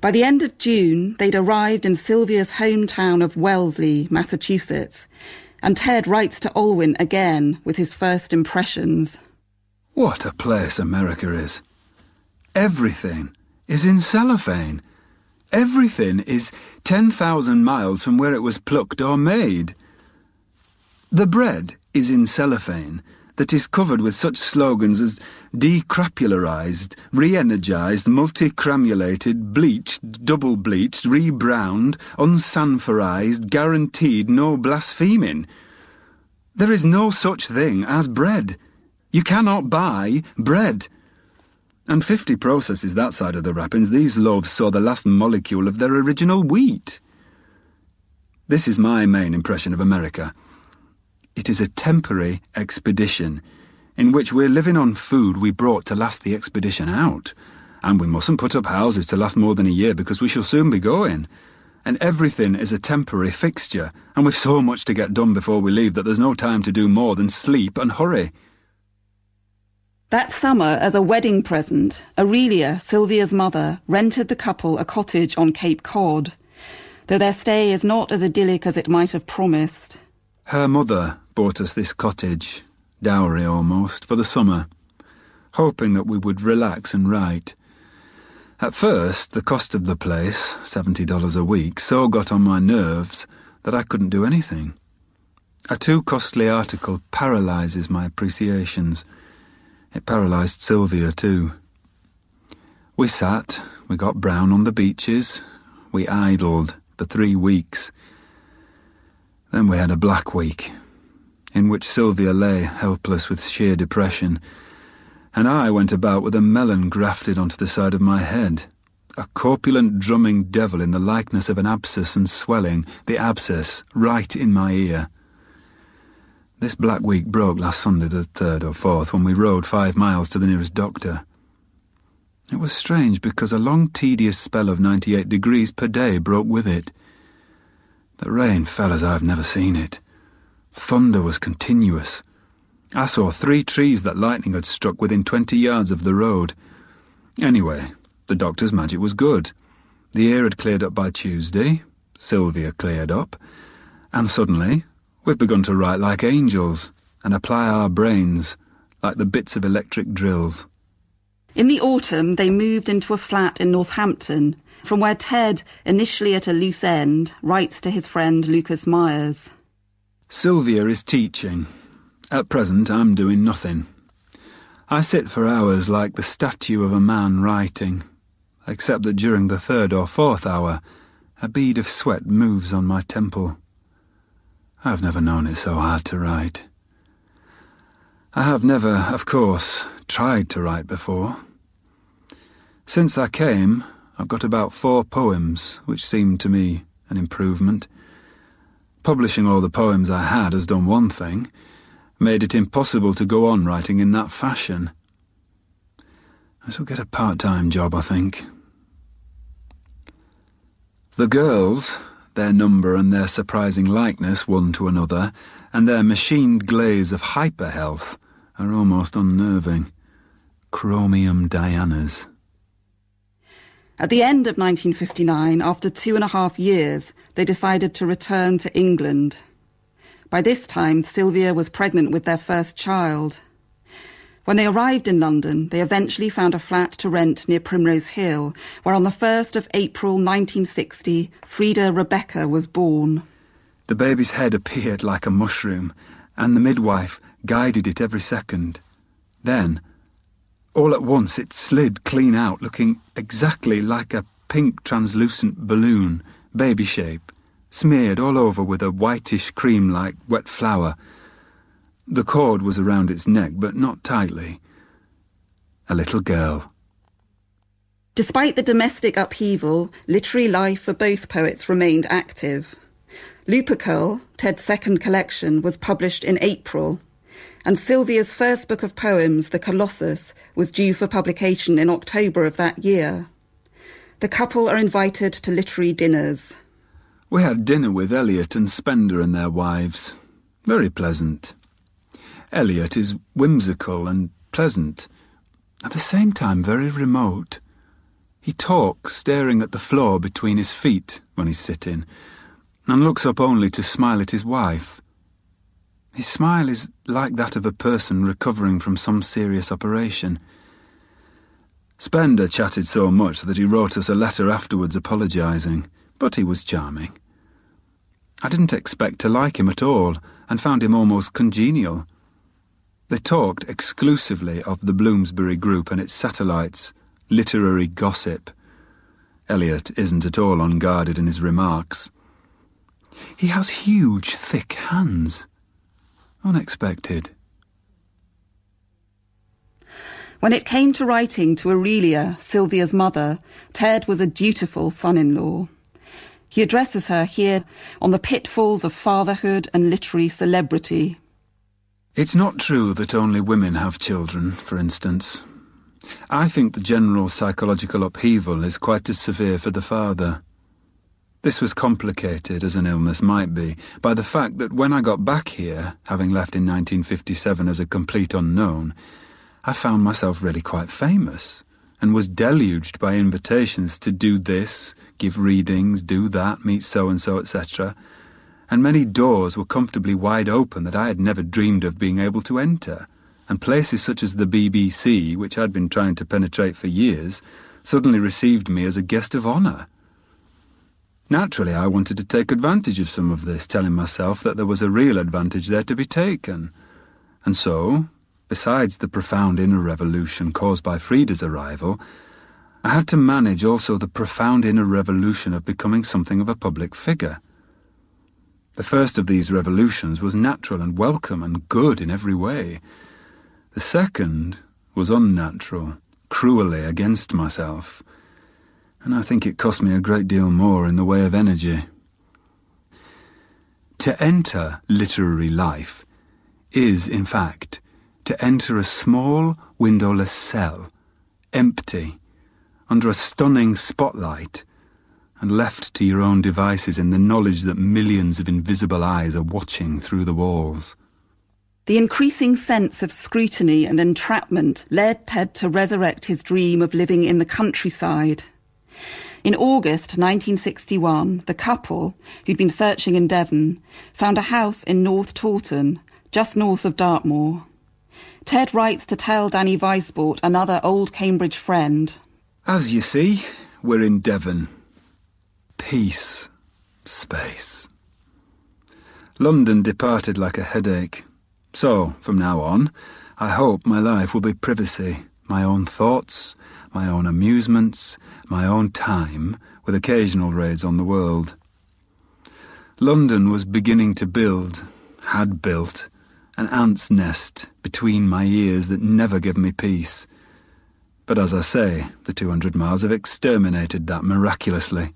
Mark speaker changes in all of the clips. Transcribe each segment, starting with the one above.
Speaker 1: By the end of June, they'd arrived in Sylvia's hometown of Wellesley, Massachusetts, and Ted writes to Olwyn again with his first impressions.
Speaker 2: What a place America is. Everything is in cellophane. Everything is 10,000 miles from where it was plucked or made. The bread is in cellophane that is covered with such slogans as decrapularized, re-energized, multi-cramulated, bleached, double-bleached, rebrowned, unsanforized, guaranteed, no blaspheming. There is no such thing as bread. You cannot buy bread. And 50 processes that side of the wrappings, these loaves saw the last molecule of their original wheat. This is my main impression of America. It is a temporary expedition, in which we're living on food we brought to last the expedition out, and we mustn't put up houses to last more than a year because we shall soon be going. And everything is a temporary fixture, and we've so much to get done before we leave that there's no time to do more than sleep and hurry.
Speaker 1: That summer, as a wedding present, Aurelia, Sylvia's mother, rented the couple a cottage on Cape Cod, though their stay is not as idyllic as it might have promised.
Speaker 2: Her mother bought us this cottage, dowry almost, for the summer, hoping that we would relax and write. At first, the cost of the place, $70 a week, so got on my nerves that I couldn't do anything. A too costly article paralyses my appreciations. It paralysed Sylvia too. We sat, we got brown on the beaches, we idled for 3 weeks. Then we had a black week, in which Sylvia lay helpless with sheer depression, and I went about with a melon grafted onto the side of my head, a corpulent drumming devil in the likeness of an abscess and swelling, the abscess right in my ear. This black week broke last Sunday the 3rd or 4th, when we rode 5 miles to the nearest doctor. It was strange because a long tedious spell of 98 degrees per day broke with it. The rain fell as I've never seen it. Thunder was continuous. I saw 3 trees that lightning had struck within 20 yards of the road. Anyway, the doctor's magic was good. The air had cleared up by Tuesday, Sylvia cleared up, and suddenly we've begun to write like angels and apply our brains like the bits of electric drills.
Speaker 1: In the autumn, they moved into a flat in Northampton, from where Ted, initially at a loose end, writes to his friend Lucas Myers.
Speaker 2: Sylvia is teaching. At present, I'm doing nothing. I sit for hours like the statue of a man writing, except that during the 3rd or 4th hour, a bead of sweat moves on my temple. I've never known it so hard to write. I have never, of course, tried to write before. Since I came, I've got about 4 poems, which seemed to me an improvement. Publishing all the poems I had has done one thing, made it impossible to go on writing in that fashion. I shall get a part-time job, I think. The girls, their number and their surprising likeness one to another, and their machined glaze of hyper-health, are almost unnerving. Chromium Dianas.
Speaker 1: At the end of 1959, after 2.5 years, they decided to return to England. By this time, Sylvia was pregnant with their first child. When they arrived in London, they eventually found a flat to rent near Primrose Hill, where on the 1st of April 1960, Frida Rebecca was born.
Speaker 2: The baby's head appeared like a mushroom, and the midwife guided it every second. Then, all at once, it slid clean out, looking exactly like a pink translucent balloon, baby-shape, smeared all over with a whitish cream like wet flour. The cord was around its neck, but not tightly. A little girl.
Speaker 1: Despite the domestic upheaval, literary life for both poets remained active. Lupercal, Ted's second collection, was published in April, and Sylvia's first book of poems, The Colossus, was due for publication in October of that year. The couple are invited to literary dinners.
Speaker 2: We had dinner with Eliot and Spender and their wives. Very pleasant. Eliot is whimsical and pleasant, at the same time very remote. He talks, staring at the floor between his feet when he's sitting, and looks up only to smile at his wife. His smile is like that of a person recovering from some serious operation. Spender chatted so much that he wrote us a letter afterwards apologising, but he was charming. I didn't expect to like him at all, and found him almost congenial. They talked exclusively of the Bloomsbury Group and its satellites, literary gossip. Eliot isn't at all unguarded in his remarks. He has huge, thick hands. Unexpected.
Speaker 1: When it came to writing to Aurelia, Sylvia's mother, Ted was a dutiful son-in-law. He addresses her here on the pitfalls of fatherhood and literary celebrity.
Speaker 2: It's not true that only women have children, for instance. I think the general psychological upheaval is quite as severe for the father. This was complicated, as an illness might be, by the fact that when I got back here, having left in 1957 as a complete unknown, I found myself really quite famous, and was deluged by invitations to do this, give readings, do that, meet so-and-so, etc., and many doors were comfortably wide open that I had never dreamed of being able to enter, and places such as the BBC, which I'd been trying to penetrate for years, suddenly received me as a guest of honour. Naturally, I wanted to take advantage of some of this, telling myself that there was a real advantage there to be taken. And so, besides the profound inner revolution caused by Frida's arrival, I had to manage also the profound inner revolution of becoming something of a public figure. The first of these revolutions was natural and welcome and good in every way. The second was unnatural, cruelly against myself, and I think it cost me a great deal more in the way of energy. To enter literary life is, in fact, to enter a small, windowless cell, empty, under a stunning spotlight, and left to your own devices in the knowledge that millions of invisible eyes are watching through the walls.
Speaker 1: The increasing sense of scrutiny and entrapment led Ted to resurrect his dream of living in the countryside. In August 1961, the couple, who'd been searching in Devon, found a house in North Taunton, just north of Dartmoor. Ted writes to tell Danny Weisbort, another old Cambridge friend,
Speaker 2: "As you see, we're in Devon. Peace. Space. London departed like a headache. So, from now on, I hope my life will be privacy, my own thoughts, my own amusements, my own time, with occasional raids on the world." London was beginning to build, had built, an ant's nest between my ears that never gave me peace. But as I say, the 200 miles have exterminated that miraculously.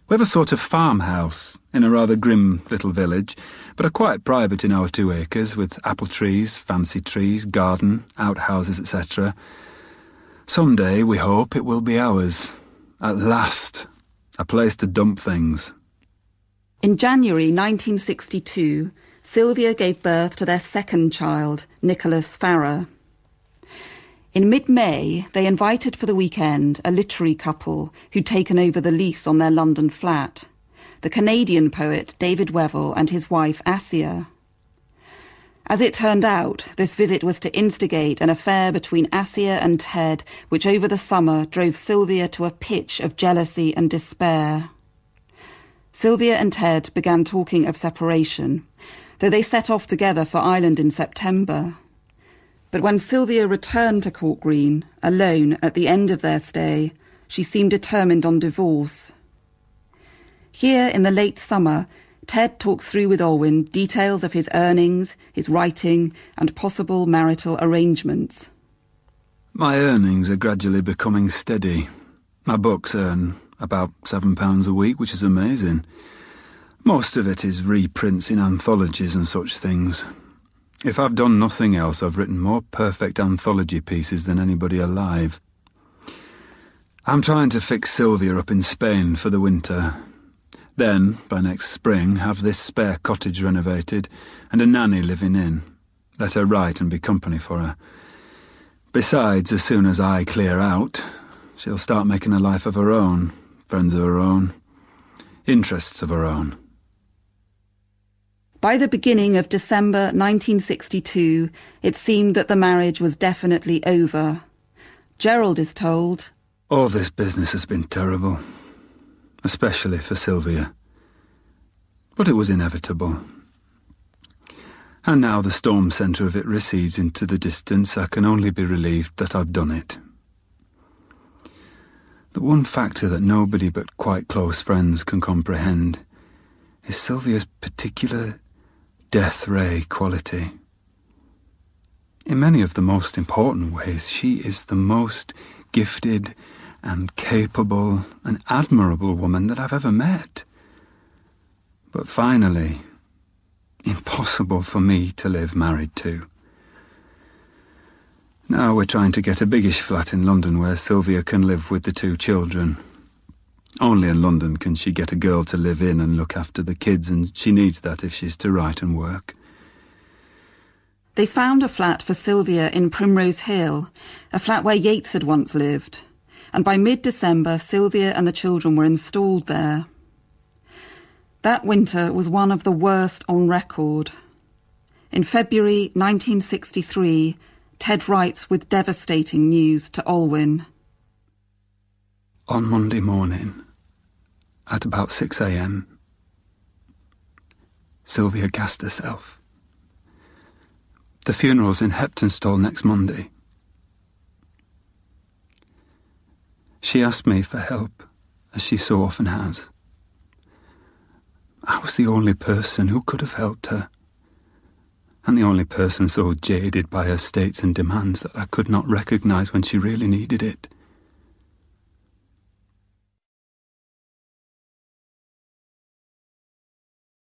Speaker 2: We have a sort of farmhouse in a rather grim little village, but are quite private in our 2 acres, with apple trees, fancy trees, garden, outhouses, etc. Some day, we hope, it will be ours. At last, a place to dump things.
Speaker 1: In January 1962, Sylvia gave birth to their second child, Nicholas Farrar. In mid-May, they invited for the weekend a literary couple who'd taken over the lease on their London flat, the Canadian poet David Weville and his wife Assia. As it turned out, this visit was to instigate an affair between Assia and Ted, which over the summer drove Sylvia to a pitch of jealousy and despair. Sylvia and Ted began talking of separation, though they set off together for Ireland in September. But when Sylvia returned to Court Green, alone at the end of their stay, she seemed determined on divorce. Here in the late summer, Ted talks through with Olwyn details of his earnings, his writing, and possible marital arrangements.
Speaker 2: My earnings are gradually becoming steady. My books earn about £7 a week, which is amazing. Most of it is reprints in anthologies and such things. If I've done nothing else, I've written more perfect anthology pieces than anybody alive. I'm trying to fix Sylvia up in Spain for the winter. Then, by next spring, have this spare cottage renovated and a nanny living in. Let her write and be company for her. Besides, as soon as I clear out, She'll start making a life of her own, friends of her own, interests of her own.
Speaker 1: By the beginning of December 1962, it seemed that the marriage was definitely over. Gerald is told,
Speaker 2: "All this business has been terrible, especially for Sylvia. But it was inevitable. And now the storm centre of it recedes into the distance. I can only be relieved that I've done it. The one factor that nobody but quite close friends can comprehend is Sylvia's particular death-ray quality. In many of the most important ways, she is the most gifted and capable and admirable woman that I've ever met. But finally, impossible for me to live married to. Now we're trying to get a biggish flat in London where Sylvia can live with the 2 children. Only in London can she get a girl to live in and look after the kids, and she needs that if she's to write and work."
Speaker 1: They found a flat for Sylvia in Primrose Hill, a flat where Yeats had once lived, and by mid-December Sylvia and the children were installed there. That winter was one of the worst on record. In February 1963, Ted writes with devastating news to Olwyn.
Speaker 2: "On Monday morning, at about 6 a.m, Sylvia gassed herself. The funeral's in Heptonstall next Monday. She asked me for help, as she so often has. I was the only person who could have helped her, and the only person so jaded by her states and demands that I could not recognise when she really needed it.